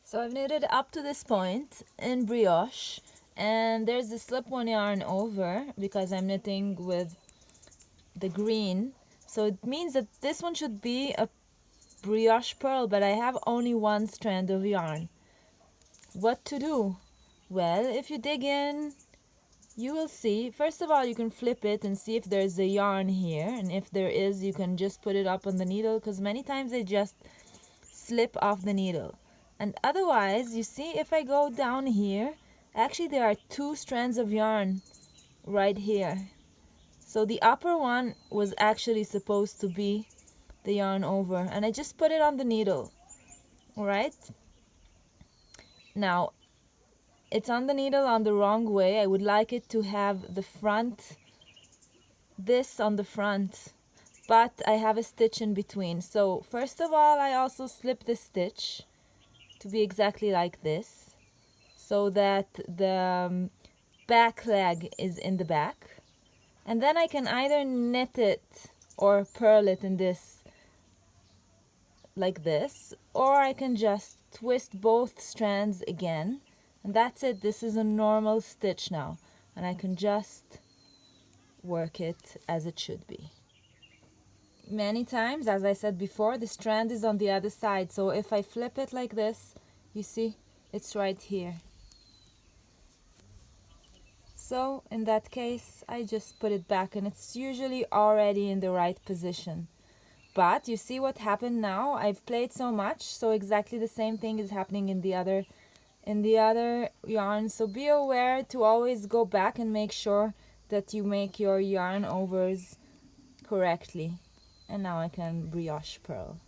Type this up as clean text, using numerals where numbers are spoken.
So I've knitted up to this point in brioche, and there's the slip-on yarn over because I'm knitting with the green. So it means that this one should be a brioche purl, but I have only one strand of yarn. What to do? Well, if you dig in, you will see. First of all, you can flip it and see if there's a yarn here, and if there is, you can just put it up on the needle, because many times they just slip off the needle. And otherwise, you see, if I go down here, actually there are two strands of yarn right here. So the upper one was actually supposed to be the yarn over, and I just put it on the needle. All right, now it's on the needle on the wrong way. I would like it to have the front, this on the front, but I have a stitch in between. So first of all, I also slip the stitch to be exactly like this, so that the back leg is in the back, and then I can either knit it or purl it in this like this, or I can just twist both strands again, and that's it. This is a normal stitch now, and I can just work it as it should be. Many times, as I said before, the strand is on the other side, so if I flip it like this, you see, it's right here. So in that case, I just put it back, and it's usually already in the right position. But you see what happened now? I've played so much, so exactly the same thing is happening in the other yarn. So be aware to always go back and make sure that you make your yarn overs correctly. And now I can brioche purl.